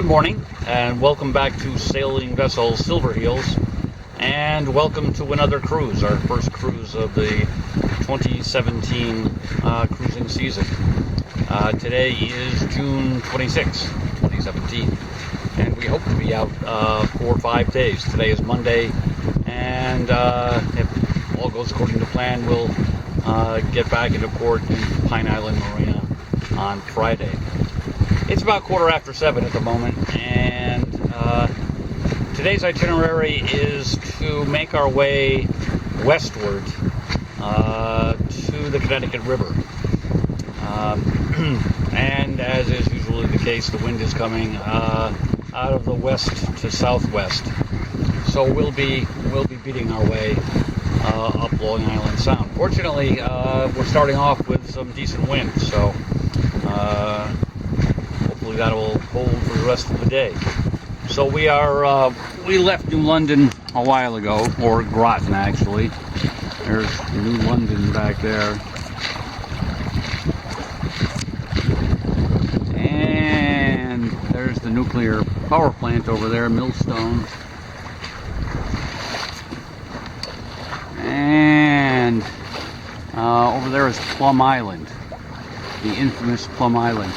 morning, and welcome back to Sailing Vessel Silver Heels, and welcome to another cruise, our first cruise of the 2017 cruising season. Today is June 26, 2017, and we hope to be out 4 or 5 days. Today is Monday, and if all goes according to plan, we'll get back into port in Pine Island Marina on Friday. It's about 7:15 at the moment, and today's itinerary is to make our way westward to the Connecticut River. And as is usually the case, the wind is coming out of the west to southwest. So we'll be beating our way up Long Island Sound. Fortunately, we're starting off with some decent wind, so hopefully that will hold for the rest of the day. So we left New London a while ago, or Groton actually. There's New London back there. And there's the nuclear power plant over there, Millstone. And over there is Plum Island, the infamous Plum Island.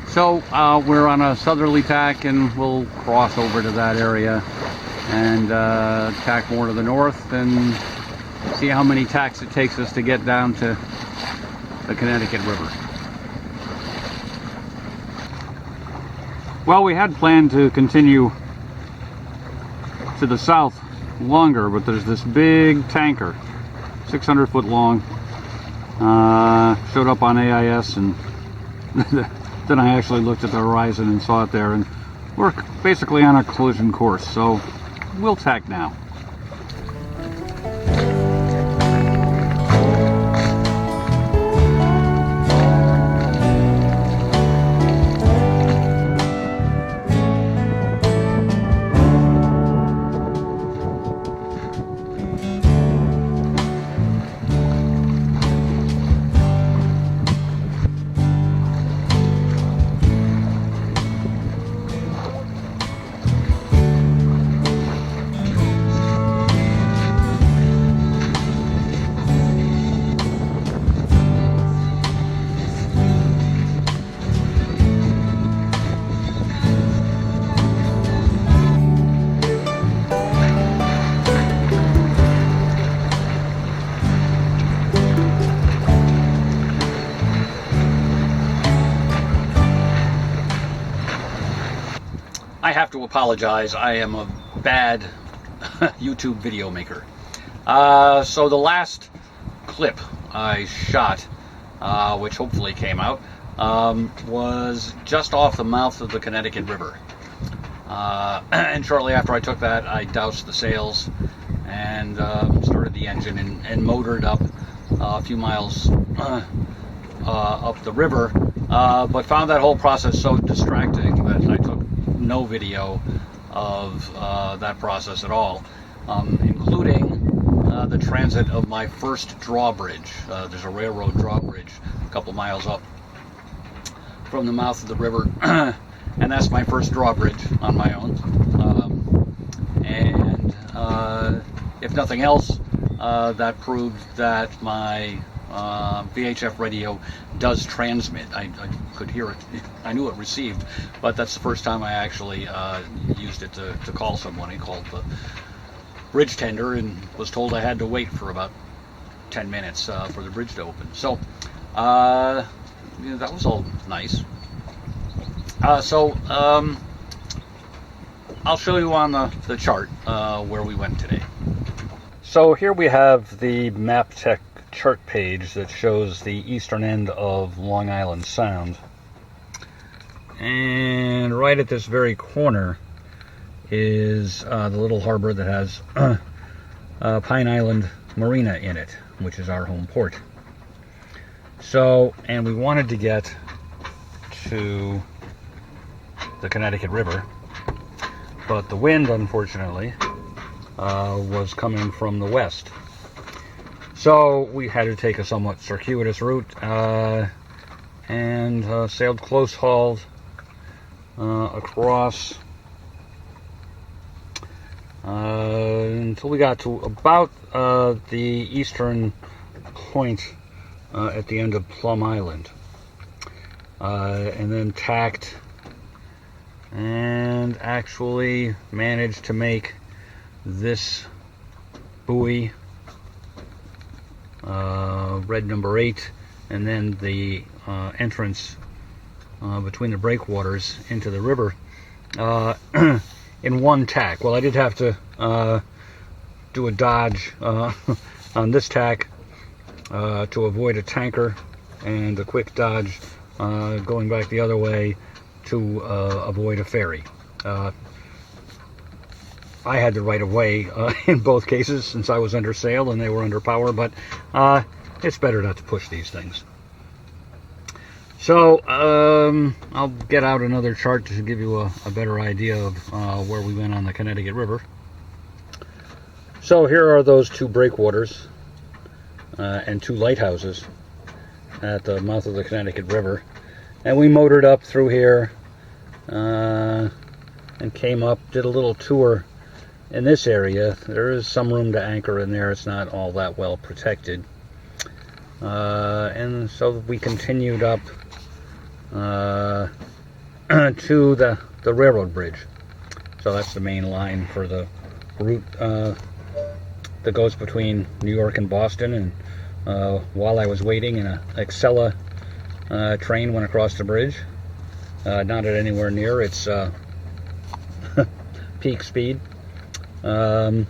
So we're on a southerly tack, and we'll cross over to that area and tack more to the north and see how many tacks it takes us to get down to the Connecticut River. Well, we had planned to continue to the south longer, but there's this big tanker, 600 foot long, showed up on AIS, and then I actually looked at the horizon and saw it there, and we're basically on a collision course, so we'll tack now. I have to apologize. I am a bad YouTube video maker. So the last clip I shot, which hopefully came out, was just off the mouth of the Connecticut River. And shortly after I took that, I doused the sails and started the engine and motored up a few miles up the river, but found that whole process so distracting that I took no video of that process at all, including the transit of my first drawbridge. There's a railroad drawbridge a couple miles up from the mouth of the river, and that's my first drawbridge on my own. And if nothing else, that proved that my VHF radio does transmit. I could hear it. I knew it received, but that's the first time I actually used it to call someone. I called the bridge tender and was told I had to wait for about 10 minutes for the bridge to open. So that was all nice. So I'll show you on the chart where we went today. So here we have the Mattituck chart page that shows the eastern end of Long Island Sound, and right at this very corner is the little harbor that has Pine Island Marina in it, which is our home port. So, and we wanted to get to the Connecticut River, but the wind, unfortunately, was coming from the west. So we had to take a somewhat circuitous route and sailed close hauled across until we got to about the eastern point at the end of Plum Island, and then tacked and actually managed to make this buoy, red number 8, and then the entrance between the breakwaters into the river in one tack. Well, I did have to do a dodge on this tack to avoid a tanker, and a quick dodge going back the other way to avoid a ferry. I had the right of way in both cases, since I was under sail and they were under power, but it's better not to push these things. So I'll get out another chart to give you a better idea of where we went on the Connecticut River. So here are those 2 breakwaters and 2 lighthouses at the mouth of the Connecticut River, and we motored up through here and came up, did a little tour in this area. There is some room to anchor in there. It's not all that well protected, and so we continued up to the railroad bridge. So that's the main line for the route that goes between New York and Boston. And while I was waiting, an Excella train went across the bridge, not at anywhere near its peak speed. And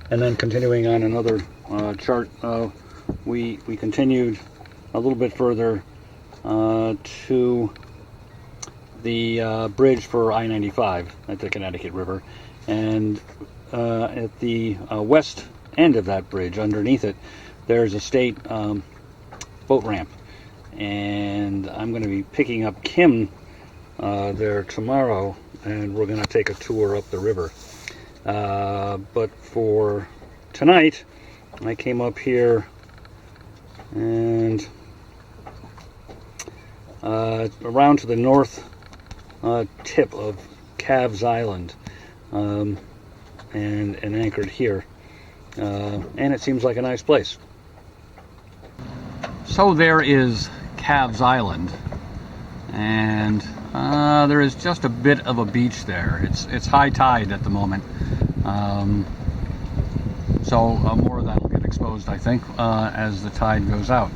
then continuing on another chart, we continued a little bit further to the bridge for I-95 at the Connecticut River, and at the west end of that bridge, underneath it, there's a state boat ramp, and I'm going to be picking up Kim there tomorrow, and we're going to take a tour up the river. But for tonight, I came up here and around to the north tip of Calves Island, and anchored here, and it seems like a nice place. So there is Calves Island, and there is just a bit of a beach there. It's high tide at the moment, so more of that will get exposed, I think, as the tide goes out.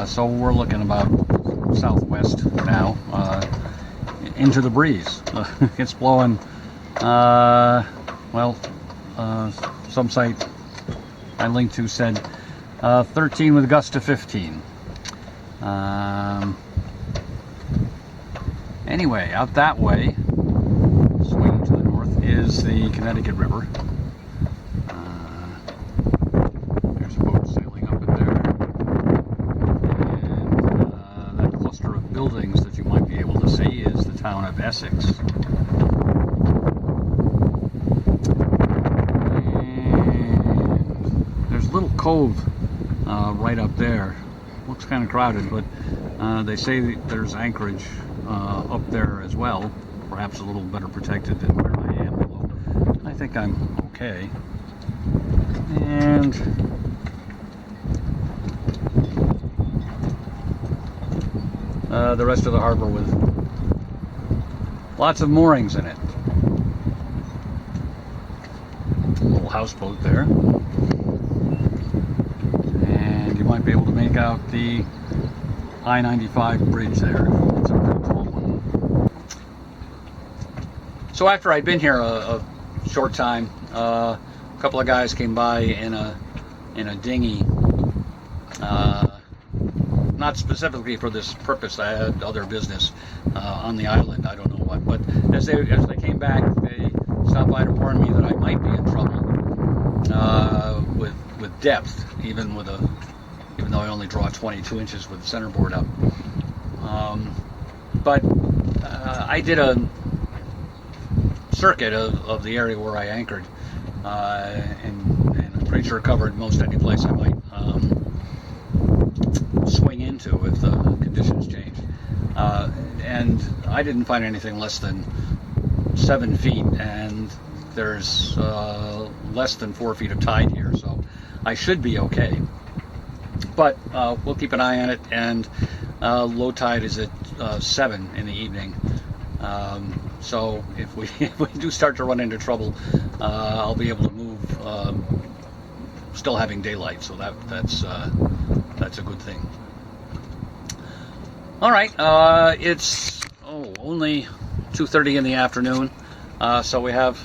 So we're looking about southwest now, into the breeze. It's blowing, some site I linked to said 13 with gusts to 15. Anyway, out that way, swinging to the north, is the Connecticut River. There's a boat sailing up in there. And that cluster of buildings that you might be able to see is the town of Essex. And there's a little cove right up there. Looks kind of crowded, but they say that there's anchorage up there as well, perhaps a little better protected than where I am, although I think I'm okay. And the rest of the harbor with lots of moorings in it. A little houseboat there. And you might be able to make out the I-95 bridge there. It's a pretty tall one. So after I'd been here a short time, a couple of guys came by in a dinghy. Not specifically for this purpose. I had other business on the island. I don't know what, but as they came back, they stopped by to warn me that I might be in trouble with depth, even though I only draw 22 inches with the centerboard up. But I did a circuit of the area where I anchored, and I'm pretty sure covered most any place I might swing into if the conditions change. And I didn't find anything less than 7 feet, and there's less than 4 feet of tide here, so I should be okay. But we'll keep an eye on it, and low tide is at 7 in the evening. So if we do start to run into trouble, I'll be able to move still having daylight, so that's a good thing. All right, it's only 2:30 in the afternoon, so we have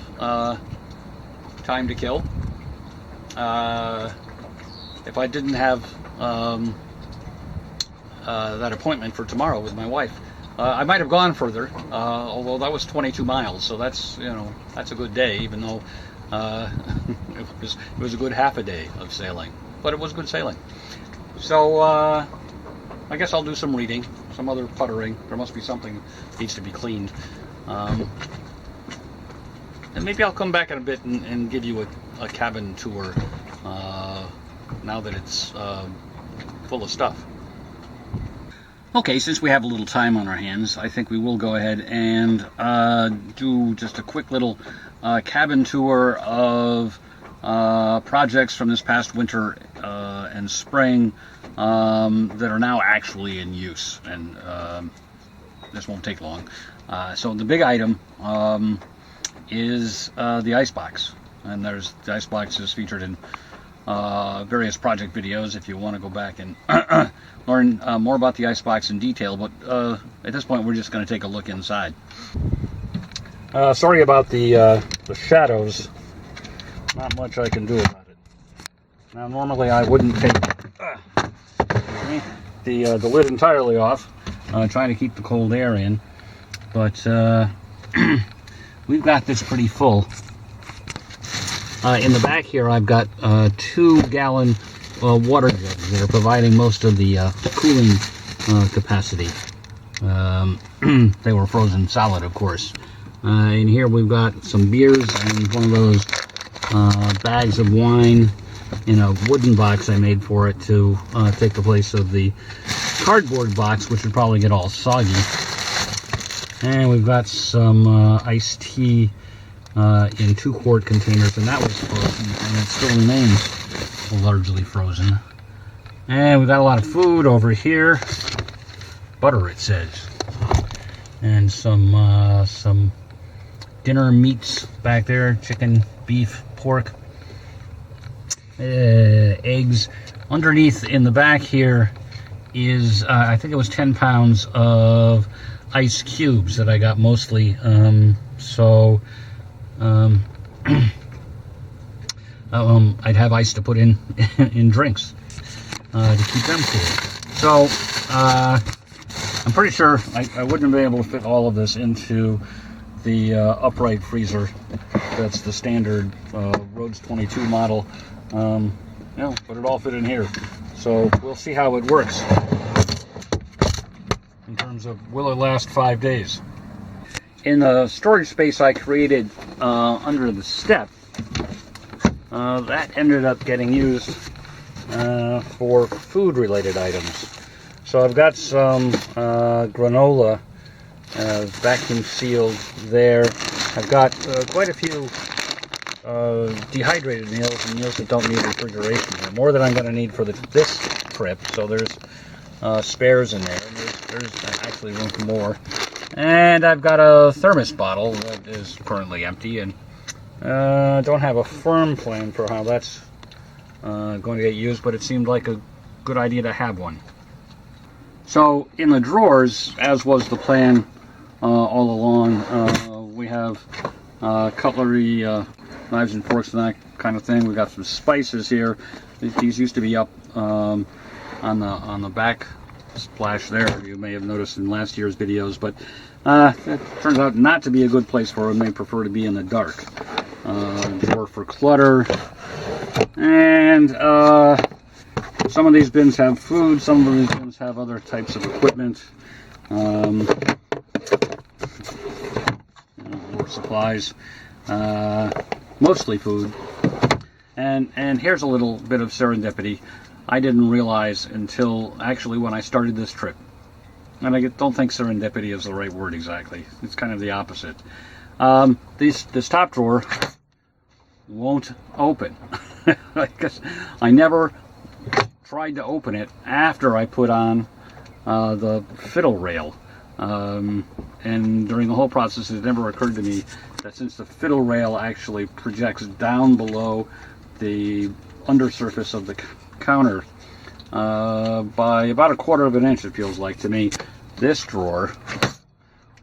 time to kill. If I didn't have that appointment for tomorrow with my wife, I might have gone further, although that was 22 miles, so that's a good day, even though it was a good half a day of sailing, but it was good sailing. So I guess I'll do some reading, some other puttering. There must be something that needs to be cleaned, and maybe I'll come back in a bit and give you a cabin tour now that it's full of stuff. Okay, since we have a little time on our hands, I think we will go ahead and do just a quick little cabin tour of projects from this past winter and spring that are now actually in use, and this won't take long. So the big item is the icebox, and the icebox is featured in various project videos if you want to go back and learn more about the icebox in detail, but at this point we're just going to take a look inside. Sorry about the shadows. Not much I can do about it. Now normally I wouldn't take the lid entirely off, trying to keep the cold air in, but we've got this pretty full. In the back here I've got 2-gallon water jugs that are providing most of the cooling capacity. They were frozen solid, of course. In here we've got some beers and one of those bags of wine in a wooden box I made for it to take the place of the cardboard box, which would probably get all soggy. And we've got some iced tea in 2-quart containers, and that was frozen, and it still remains largely frozen. And we've got a lot of food over here. Butter, it says. And some dinner meats back there: chicken, beef, pork, eggs. Underneath in the back here is I think it was 10 pounds of ice cubes that I got mostly. I'd have ice to put in drinks to keep them cool. So I'm pretty sure I wouldn't be able to fit all of this into the upright freezer. That's the standard Rhodes 22 model. But it all fit in here. So we'll see how it works in terms of will it last 5 days. In the storage space I created under the step, that ended up getting used for food-related items. So I've got some granola vacuum sealed there. I've got quite a few dehydrated meals and meals that don't need refrigeration. There. More than I'm going to need for this trip. So there's spares in there. There's actually room for more. And I've got a thermos bottle that is currently empty, and don't have a firm plan for how that's going to get used, but it seemed like a good idea to have one. So in the drawers, as was the plan all along, we have cutlery, knives and forks and that kind of thing. We've got some spices here. These used to be up on the back splash there. You may have noticed in last year's videos, but it turns out not to be a good place for them. They prefer to be in the dark. Drawer for clutter. And some of these bins have food, some of these bins have other types of equipment. Work supplies. Mostly food. And here's a little bit of serendipity. I didn't realize until actually when I started this trip. And I don't think serendipity is the right word exactly. It's kind of the opposite. This top drawer won't open. Because I never tried to open it after I put on the fiddle rail. And during the whole process, it never occurred to me that since the fiddle rail actually projects down below the undersurface of the counter by about 1/4 of an inch, it feels like to me, this drawer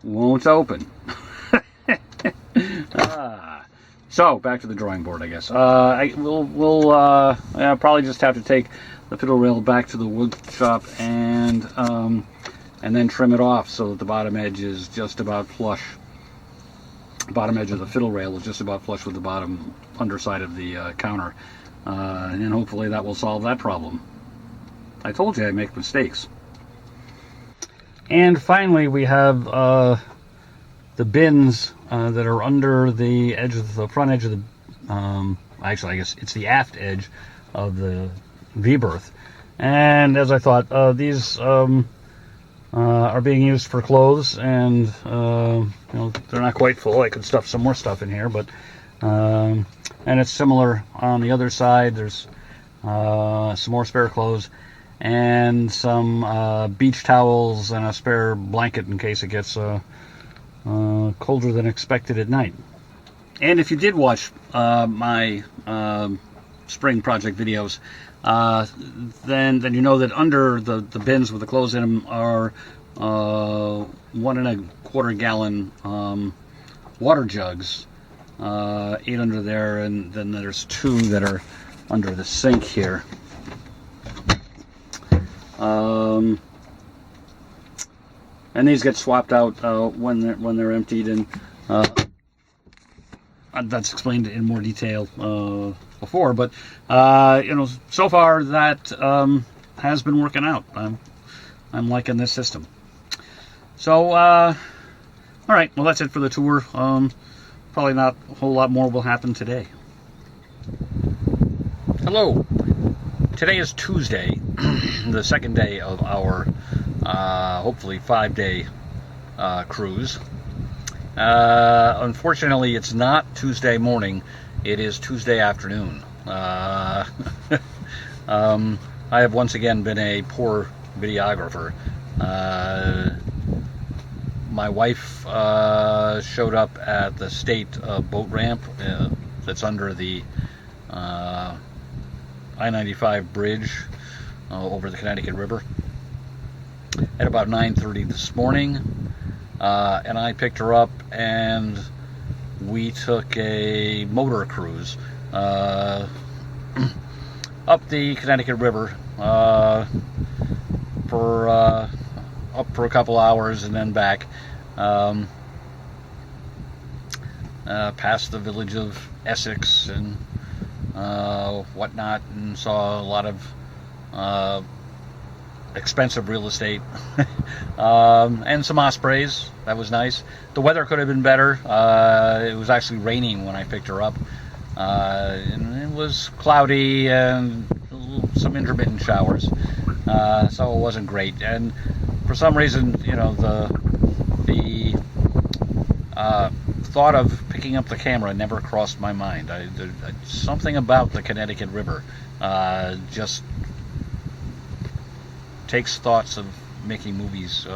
won't open. So back to the drawing board, I guess. We'll probably just have to take the fiddle rail back to the wood shop and then trim it off so that the bottom edge is just about flush. The bottom edge of the fiddle rail is just about flush with the bottom underside of the counter, and hopefully that will solve that problem. I told you I make mistakes. And finally, we have the bins that are under the edge of the front edge of the, actually I guess it's the aft edge of the V-berth. And as I thought, these are being used for clothes, and you know, they're not quite full. I could stuff some more stuff in here, but and it's similar on the other side. There's some more spare clothes and some beach towels and a spare blanket in case it gets colder than expected at night. And if you did watch my spring project videos, then you know that under the bins with the clothes in them are 1 1/4 gallon water jugs, 8 under there, and then there's 2 that are under the sink here. And these get swapped out when they're emptied, and that's explained in more detail before. But you know, so far that has been working out. I'm liking this system. So all right, well, that's it for the tour. Probably not a whole lot more will happen today. Hello. Today is Tuesday, the second day of our hopefully 5-day cruise. Unfortunately, it's not Tuesday morning. It is Tuesday afternoon. I have once again been a poor videographer. My wife showed up at the state boat ramp that's under the I-95 bridge over the Connecticut River at about 9:30 this morning, and I picked her up and we took a motor cruise up the Connecticut River for a couple hours and then back past the village of Essex and whatnot, and saw a lot of expensive real estate and some ospreys. That was nice. The weather could have been better. It was actually raining when I picked her up, and it was cloudy and some intermittent showers, so it wasn't great. And for some reason, you know, the thought of picking up the camera never crossed my mind. Something about the Connecticut River just takes thoughts of making movies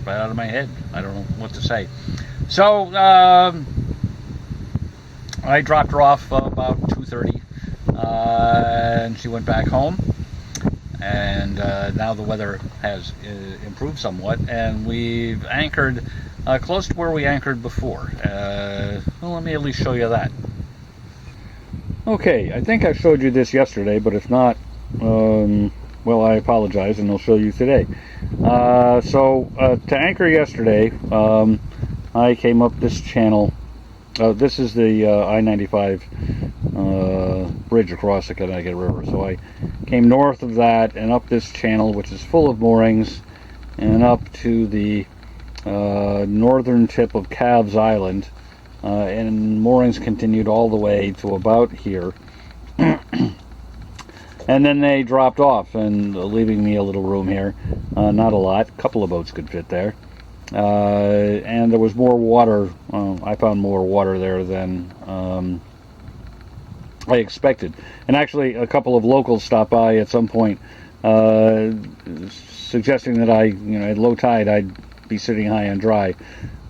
right out of my head. I don't know what to say. So I dropped her off about 2:30, and she went back home. And now the weather has improved somewhat, and we've anchored close to where we anchored before. Well, let me at least show you that. Okay, I think I showed you this yesterday, but if not, well, I apologize, and I'll show you today. So to anchor yesterday, I came up this channel. This is the I-95 bridge across the Connecticut River. So I came north of that and up this channel, which is full of moorings, and up to the northern tip of Calves Island, and moorings continued all the way to about here. And then they dropped off, and leaving me a little room here. Not a lot. A couple of boats could fit there. And there was more water. I found more water there than I expected. And actually, a couple of locals stopped by at some point, suggesting that at low tide, I'd be sitting high and dry.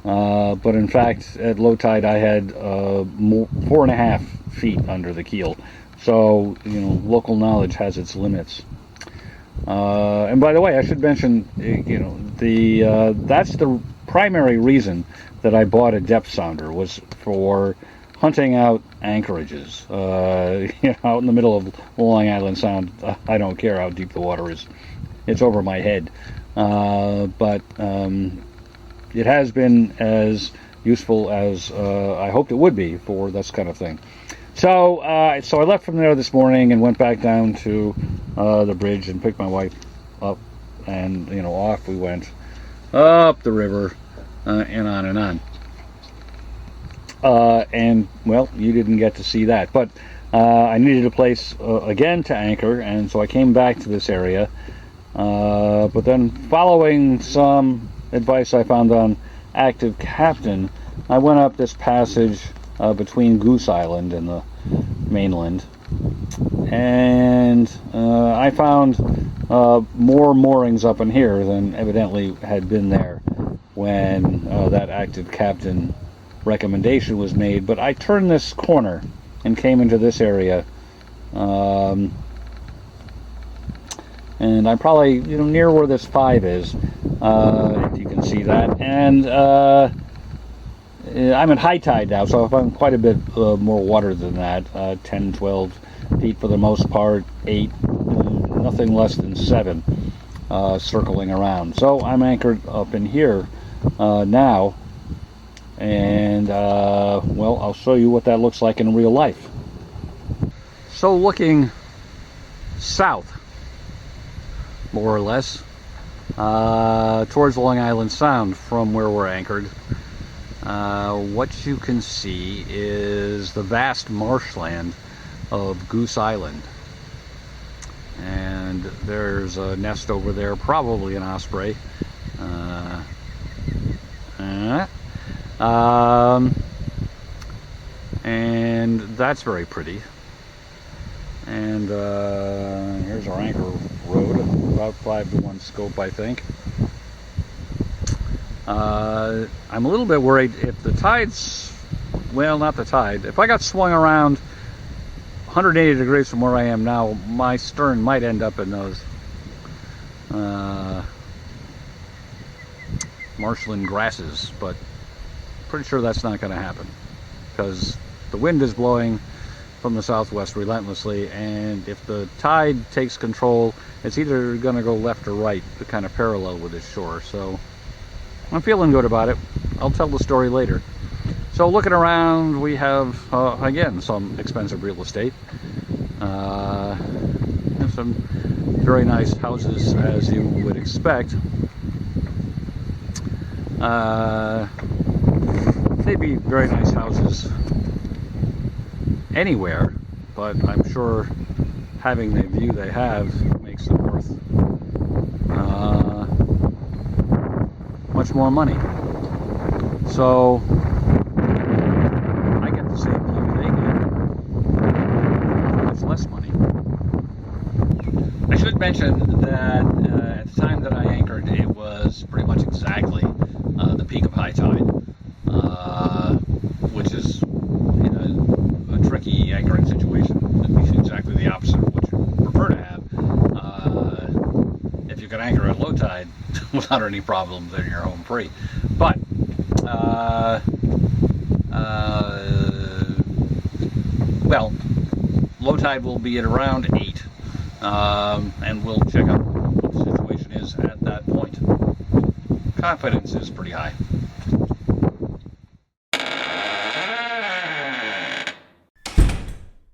But in fact, at low tide, I had 4.5 feet under the keel. So, local knowledge has its limits. And by the way, I should mention, that's the primary reason that I bought a depth sounder, was for hunting out anchorages. Out in the middle of Long Island Sound, I don't care how deep the water is. It's over my head. But it has been as useful as I hoped it would be for this kind of thing. So I left from there this morning and went back down to the bridge and picked my wife up, and off we went up the river and on and on. And well, you didn't get to see that, but I needed a place again to anchor, and so I came back to this area. But then, following some advice I found on Active Captain, I went up this passage between Goose Island and the mainland, and I found more moorings up in here than evidently had been there when that Active Captain recommendation was made. But I turned this corner and came into this area, and I'm probably near where this 5 is, if you can see that. And I'm at high tide now, so I found quite a bit more water than that, 10, 12 feet for the most part, 8, nothing less than 7, circling around. So I'm anchored up in here now, and well, I'll show you what that looks like in real life. So looking south, more or less, towards Long Island Sound from where we're anchored, what you can see is the vast marshland of Goose Island. And there's a nest over there, probably an osprey. And that's very pretty. And here's our anchor road, about 5-to-1 scope, I think. I'm a little bit worried if the tide's, well, not the tide, if I got swung around 180 degrees from where I am now, my stern might end up in those marshland grasses, but pretty sure that's not going to happen, because the wind is blowing from the southwest relentlessly, and if the tide takes control, it's either going to go left or right, kind of parallel with this shore. So I'm feeling good about it. I'll tell the story later. So looking around, we have again some expensive real estate, and some very nice houses, as you would expect. They'd be very nice houses anywhere, but I'm sure having the view they have makes them worth much more money. So I get the same view they get for much less money. I should mention that at the time that I anchored, it was pretty much exactly the peak of high tide, which is a tricky anchoring situation. It's exactly the opposite of what you prefer to have. If you can anchor at low tide without any problem, then you're home free. But well, low tide will be at around 8, and we'll check out what the situation is at that point. Confidence is pretty high.